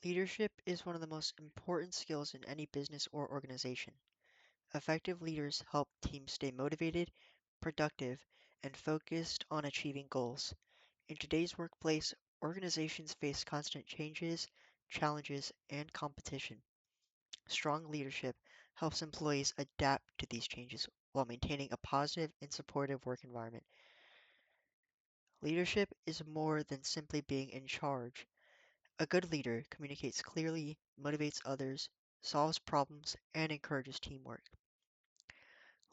Leadership is one of the most important skills in any business or organization. Effective leaders help teams stay motivated, productive, and focused on achieving goals. In today's workplace, organizations face constant changes, challenges, and competition. Strong leadership helps employees adapt to these changes while maintaining a positive and supportive work environment. Leadership is more than simply being in charge. A good leader communicates clearly, motivates others, solves problems, and encourages teamwork.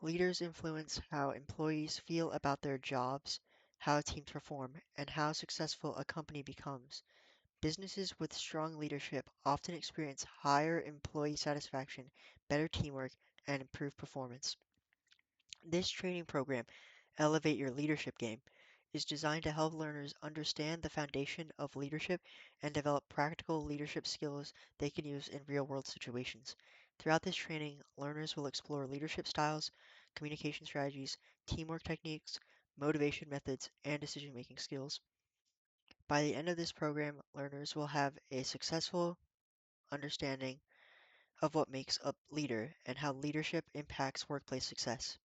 Leaders influence how employees feel about their jobs, how teams perform, and how successful a company becomes. Businesses with strong leadership often experience higher employee satisfaction, better teamwork, and improved performance. This training program, Elevate Your Leadership Game, is designed to help learners understand the foundation of leadership and develop practical leadership skills they can use in real world situations. Throughout this training, learners will explore leadership styles, communication strategies, teamwork techniques, motivation methods, and decision making skills. By the end of this program, learners will have a successful understanding of what makes a leader and how leadership impacts workplace success.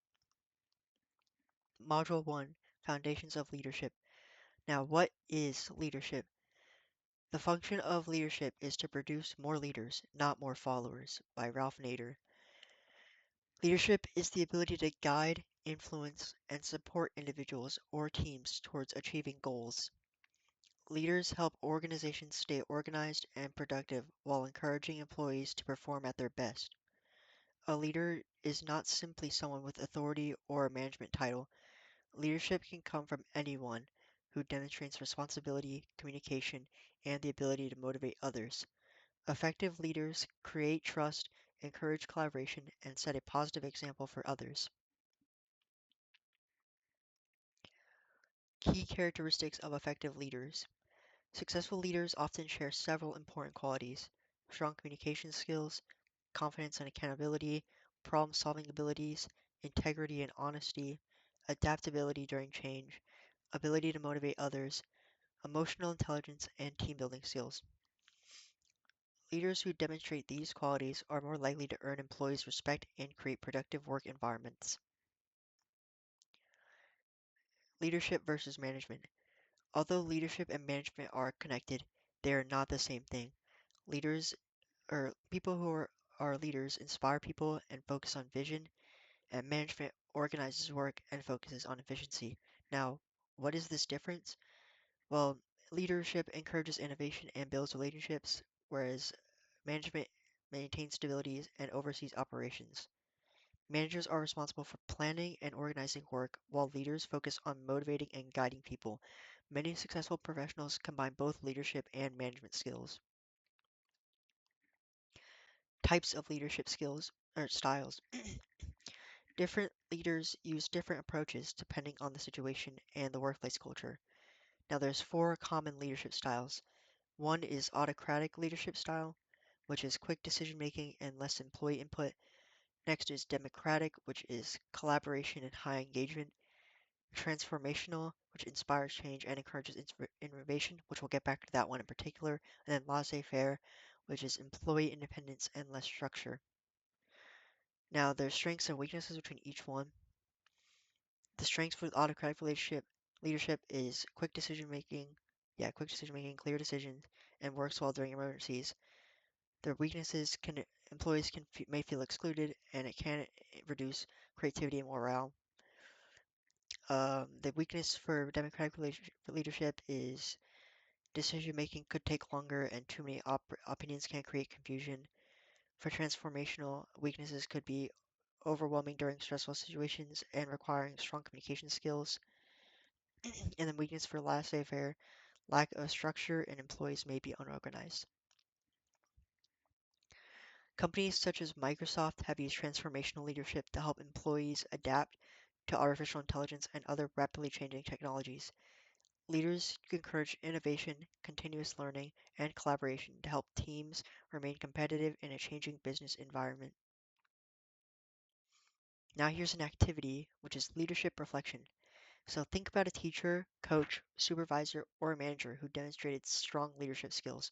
Module 1, Foundations of Leadership. Now, what is leadership? The function of leadership is to produce more leaders, not more followers, by Ralph Nader. Leadership is the ability to guide, influence, and support individuals or teams towards achieving goals. Leaders help organizations stay organized and productive while encouraging employees to perform at their best. A leader is not simply someone with authority or a management title. Leadership can come from anyone who demonstrates responsibility, communication, and the ability to motivate others. Effective leaders create trust, encourage collaboration, and set a positive example for others. Key characteristics of effective leaders. Successful leaders often share several important qualities: strong communication skills, confidence and accountability, problem solving abilities, integrity and honesty, adaptability during change, ability to motivate others, emotional intelligence, and team building skills. Leaders who demonstrate these qualities are more likely to earn employees' respect and create productive work environments. Leadership versus management. Although leadership and management are connected, they are not the same thing. Leaders or people are leaders inspire people and focus on vision, and management organizes work and focuses on efficiency. Now, what is this difference? Well, leadership encourages innovation and builds relationships, whereas management maintains stability and oversees operations. Managers are responsible for planning and organizing work, while leaders focus on motivating and guiding people. Many successful professionals combine both leadership and management skills. Types of leadership skills or styles. Different leaders use different approaches depending on the situation and the workplace culture. Now there's four common leadership styles. One is autocratic leadership style, which is quick decision making and less employee input. Next is democratic, which is collaboration and high engagement. Transformational, which inspires change and encourages innovation, which we'll get back to that one in particular. And then laissez-faire, which is employee independence and less structure. Now, there's strengths and weaknesses between each one. The strengths for autocratic leadership is quick decision making, clear decisions, and works well during emergencies. Their weaknesses can employees may feel excluded, and it can reduce creativity and morale. The weakness for democratic leadership is decision making could take longer, and too many opinions can create confusion. For transformational, weaknesses could be overwhelming during stressful situations and requiring strong communication skills. And then weakness for laissez-faire, lack of structure, and employees may be unorganized. Companies such as Microsoft have used transformational leadership to help employees adapt to artificial intelligence and other rapidly changing technologies. Leaders encourage innovation, continuous learning, and collaboration to help teams remain competitive in a changing business environment. Now here's an activity, which is leadership reflection. So think about a teacher, coach, supervisor, or manager who demonstrated strong leadership skills.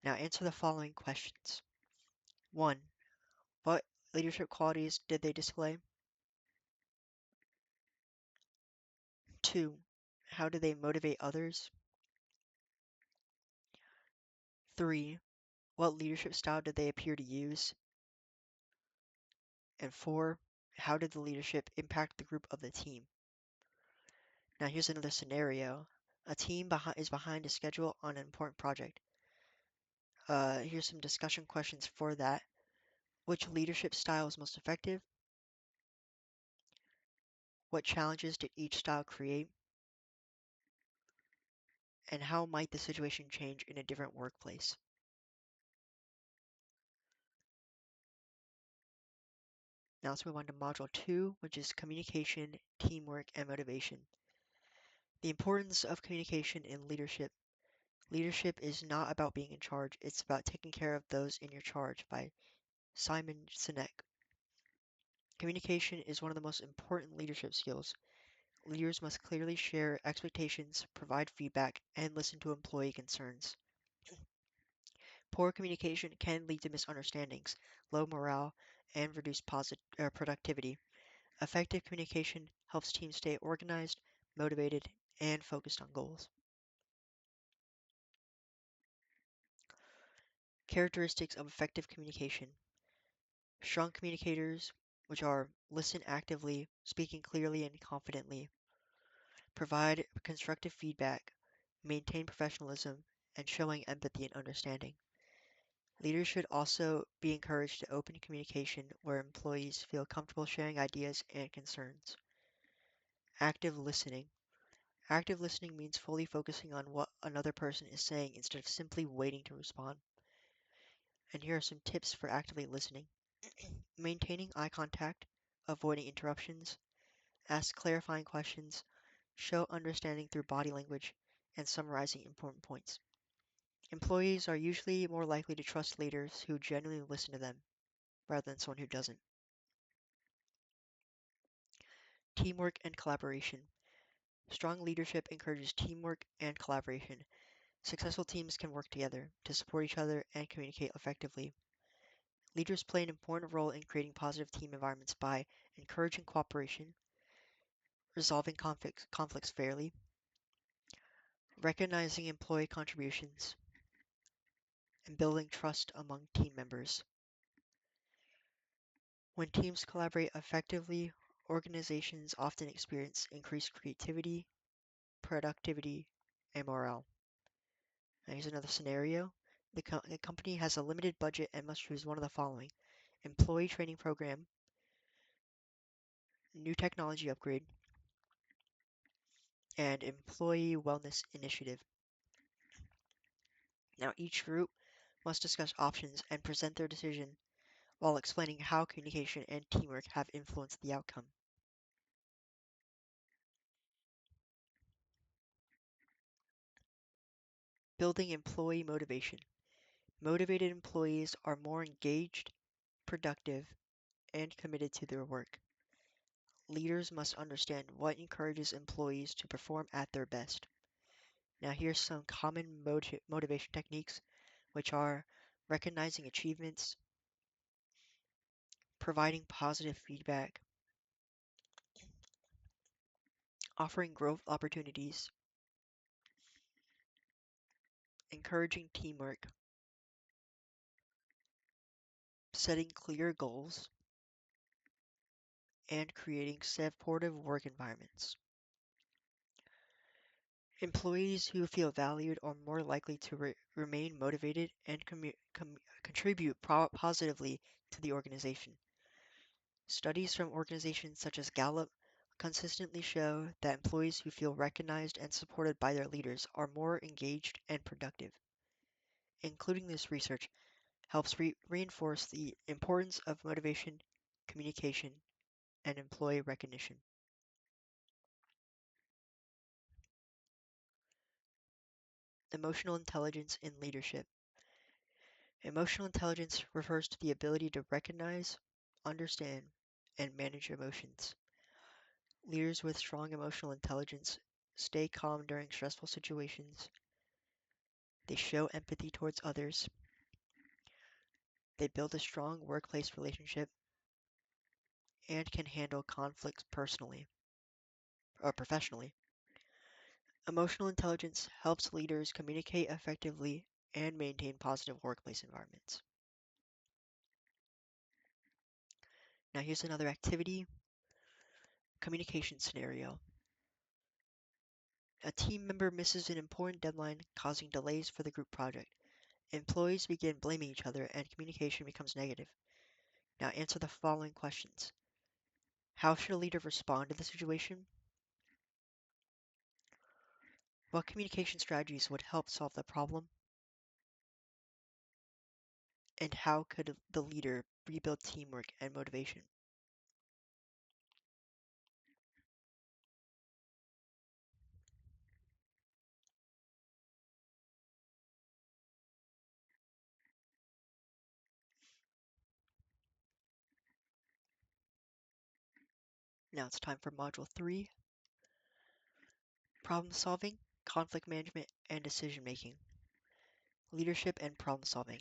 Now answer the following questions. 1. What leadership qualities did they display? 2. How did they motivate others? 3. What leadership style did they appear to use? And 4. How did the leadership impact the group of the team? Now here's another scenario. A team is behind a schedule on an important project. Here's some discussion questions for that. Which leadership style is most effective? What challenges did each style create? And how might the situation change in a different workplace? Now let's move on to Module 2, which is communication, teamwork, and motivation. The importance of communication in leadership. Leadership is not about being in charge, it's about taking care of those in your charge by Simon Sinek. Communication is one of the most important leadership skills. Leaders must clearly share expectations, provide feedback, and listen to employee concerns. Poor communication can lead to misunderstandings, low morale, and reduced productivity. Effective communication helps teams stay organized, motivated, and focused on goals. Characteristics of effective communication. Strong communicators, which are listen actively, speaking clearly and confidently, provide constructive feedback, maintain professionalism, and showing empathy and understanding. Leaders should also be encouraged to open communication where employees feel comfortable sharing ideas and concerns. Active listening. Active listening means fully focusing on what another person is saying instead of simply waiting to respond. And here are some tips for actively listening. Maintaining eye contact, avoiding interruptions, ask clarifying questions, show understanding through body language, and summarizing important points. Employees are usually more likely to trust leaders who genuinely listen to them rather than someone who doesn't. Teamwork and collaboration. Strong leadership encourages teamwork and collaboration. Successful teams can work together to support each other and communicate effectively. Leaders play an important role in creating positive team environments by encouraging cooperation, resolving conflicts fairly, recognizing employee contributions, and building trust among team members. When teams collaborate effectively, organizations often experience increased creativity, productivity, and morale. Now here's another scenario. The company has a limited budget and must choose one of the following: employee training program, new technology upgrade, and employee wellness initiative. Now each group must discuss options and present their decision while explaining how communication and teamwork have influenced the outcome. Building employee motivation. Motivated employees are more engaged, productive, and committed to their work. Leaders must understand what encourages employees to perform at their best. Now, here's some common motivation techniques, which are recognizing achievements, providing positive feedback, offering growth opportunities, encouraging teamwork, setting clear goals, and creating supportive work environments. Employees who feel valued are more likely to remain motivated and contribute positively to the organization. Studies from organizations such as Gallup consistently show that employees who feel recognized and supported by their leaders are more engaged and productive. Including this research helps reinforce the importance of motivation, communication, and employee recognition. Emotional intelligence in leadership. Emotional intelligence refers to the ability to recognize, understand, and manage emotions. Leaders with strong emotional intelligence stay calm during stressful situations. They show empathy towards others They build a strong workplace relationship and can handle conflicts personally or professionally. Emotional intelligence helps leaders communicate effectively and maintain positive workplace environments. Now, here's another activity communication scenario. A team member misses an important deadline, causing delays for the group project. Employees begin blaming each other and communication becomes negative. Now, answer the following questions. How should a leader respond to the situation? What communication strategies would help solve the problem? And how could the leader rebuild teamwork and motivation? Now it's time for Module 3, Problem Solving, Conflict Management, and Decision Making. Leadership and Problem Solving.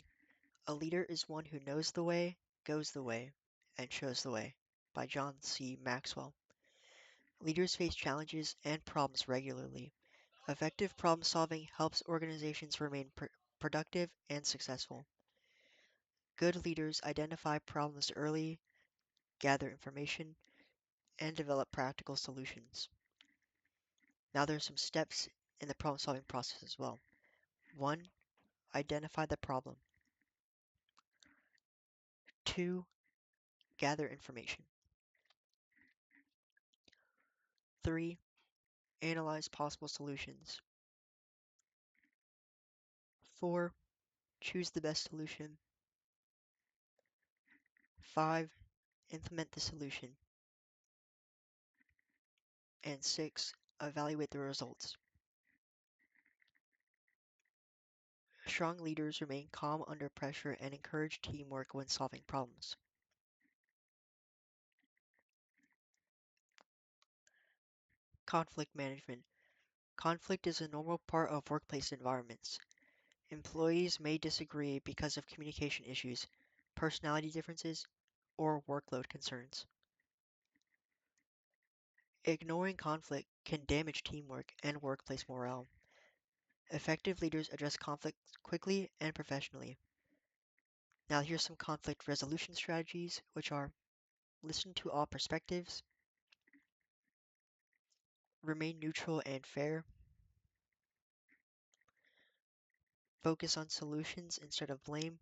A leader is one who knows the way, goes the way, and shows the way. By John C. Maxwell. Leaders face challenges and problems regularly. Effective problem solving helps organizations remain productive and successful. Good leaders identify problems early, gather information, and develop practical solutions. Now there are some steps in the problem solving process as well. 1. Identify the problem. 2. Gather information. 3. Analyze possible solutions. 4. Choose the best solution. 5. Implement the solution. And 6. Evaluate the results. Strong leaders remain calm under pressure and encourage teamwork when solving problems. Conflict management. Conflict is a normal part of workplace environments. Employees may disagree because of communication issues, personality differences, or workload concerns. Ignoring conflict can damage teamwork and workplace morale. Effective leaders address conflict quickly and professionally. Now, here's some conflict resolution strategies, which are listen to all perspectives, remain neutral and fair, focus on solutions instead of blame,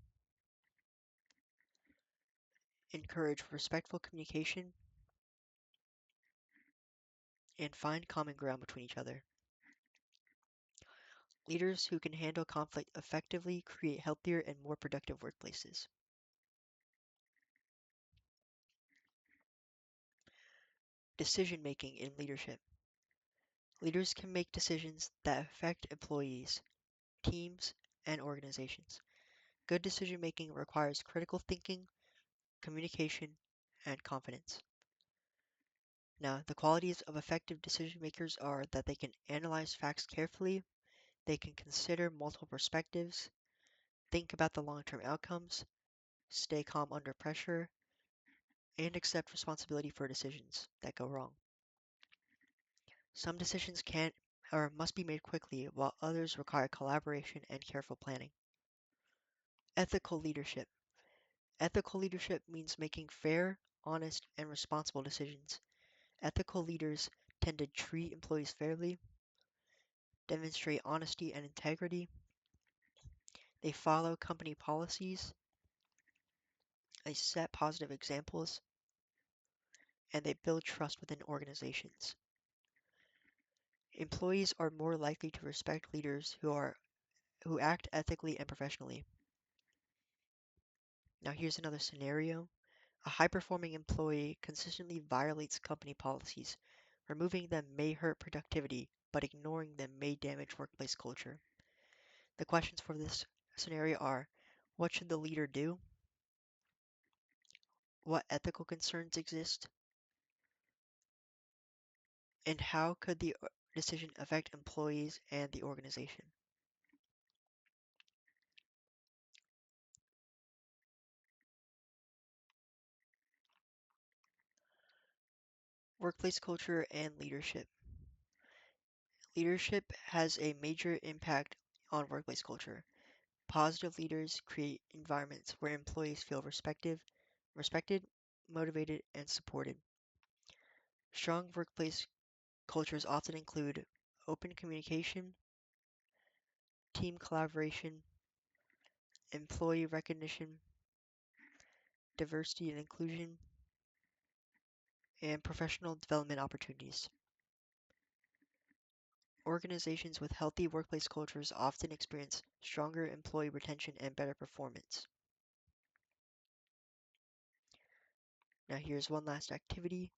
encourage respectful communication, and find common ground between each other. Leaders who can handle conflict effectively create healthier and more productive workplaces. Decision making in leadership. Leaders can make decisions that affect employees, teams, and organizations. Good decision making requires critical thinking, communication, and confidence. Now, the qualities of effective decision makers are that they can analyze facts carefully, they can consider multiple perspectives, think about the long term outcomes, stay calm under pressure, and accept responsibility for decisions that go wrong. Some decisions can or must be made quickly, while others require collaboration and careful planning. Ethical leadership. Ethical leadership means making fair, honest, and responsible decisions. Ethical leaders tend to treat employees fairly, demonstrate honesty and integrity, they follow company policies, they set positive examples, and they build trust within organizations. Employees are more likely to respect leaders who act ethically and professionally. Now here's another scenario. A high-performing employee consistently violates company policies. Removing them may hurt productivity, but ignoring them may damage workplace culture. The questions for this scenario are, what should the leader do? What ethical concerns exist? And how could the decision affect employees and the organization? Workplace culture and leadership. Leadership has a major impact on workplace culture. Positive leaders create environments where employees feel respected, motivated, and supported. Strong workplace cultures often include open communication, team collaboration, employee recognition, diversity and inclusion, and professional development opportunities. Organizations with healthy workplace cultures often experience stronger employee retention and better performance. Now, here's one last activity: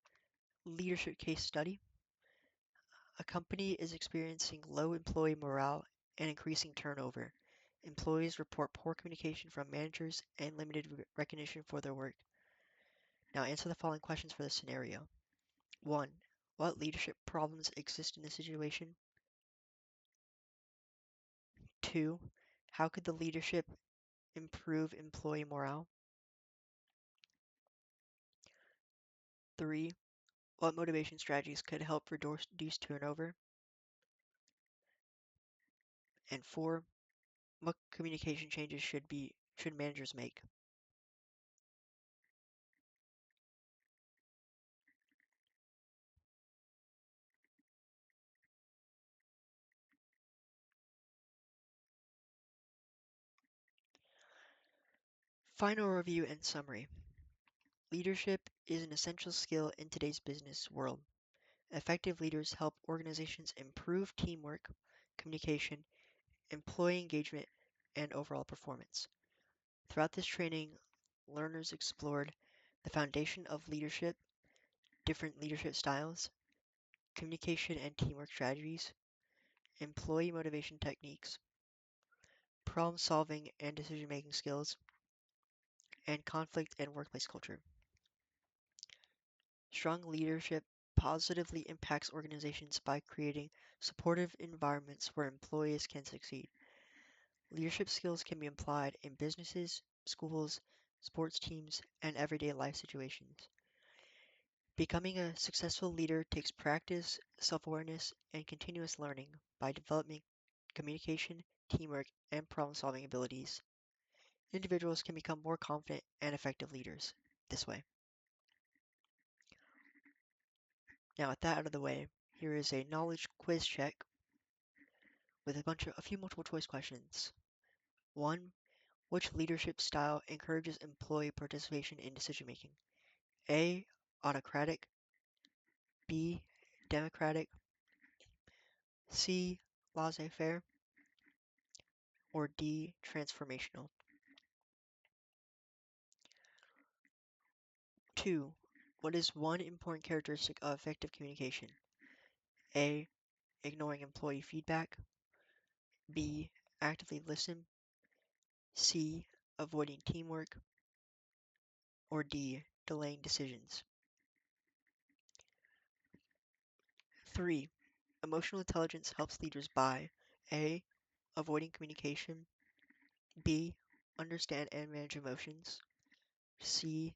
leadership case study. A company is experiencing low employee morale and increasing turnover. Employees report poor communication from managers and limited recognition for their work. Now, answer the following questions for the scenario. 1. What leadership problems exist in the situation? 2. How could the leadership improve employee morale? 3. What motivation strategies could help reduce turnover? And 4. What communication changes should managers make? Final review and summary. Leadership is an essential skill in today's business world. Effective leaders help organizations improve teamwork, communication, employee engagement, and overall performance. Throughout this training, learners explored the foundation of leadership, different leadership styles, communication and teamwork strategies, employee motivation techniques, problem solving and decision making skills, and conflict and workplace culture. Strong leadership positively impacts organizations by creating supportive environments where employees can succeed. Leadership skills can be applied in businesses, schools, sports teams, and everyday life situations. Becoming a successful leader takes practice, self-awareness, and continuous learning by developing communication, teamwork, and problem-solving abilities. Individuals can become more confident and effective leaders this way. Now, with that out of the way, here is a knowledge quiz check with a few multiple choice questions. 1. Which leadership style encourages employee participation in decision making? A. Autocratic. B. Democratic. C. Laissez-faire. Or D. Transformational. 2. What is one important characteristic of effective communication? A. Ignoring employee feedback. B. Actively listen. C. Avoiding teamwork. Or D. Delaying decisions. 3. Emotional intelligence helps leaders by A. Avoiding communication. B. Understand and manage emotions. C.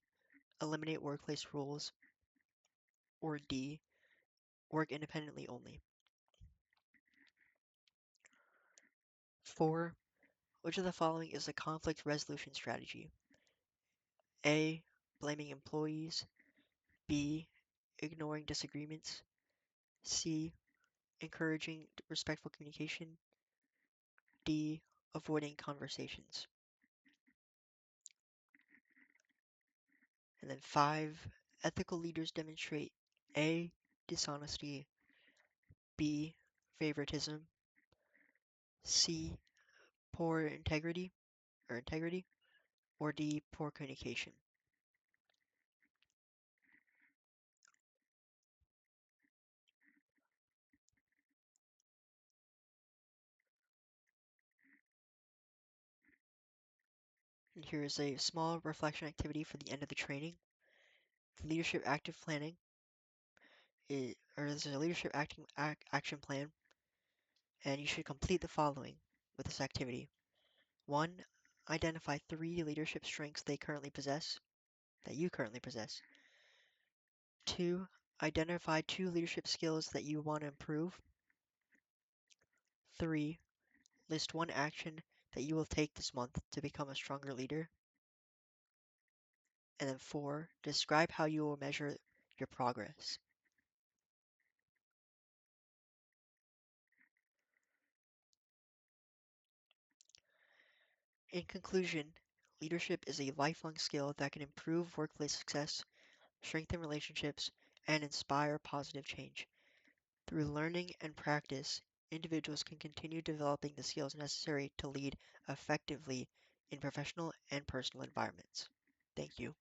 Eliminate workplace rules. Or D. Work independently only. 4. Which of the following is a conflict resolution strategy? A. Blaming employees. B. Ignoring disagreements. C. Encouraging respectful communication. D. Avoiding conversations. And then 5. Ethical leaders demonstrate A. Dishonesty. B. Favoritism. C. Poor integrity. Or D. Poor communication. And here is a small reflection activity for the end of the training. Leadership active planning there's a leadership action plan, and you should complete the following with this activity. 1. Identify 3 leadership strengths that you currently possess. 2. Identify 2 leadership skills that you want to improve. 3. List 1 action that you will take this month to become a stronger leader. And then 4. Describe how you will measure your progress. In conclusion, leadership is a lifelong skill that can improve workplace success, strengthen relationships, and inspire positive change. Through learning and practice, individuals can continue developing the skills necessary to lead effectively in professional and personal environments. Thank you.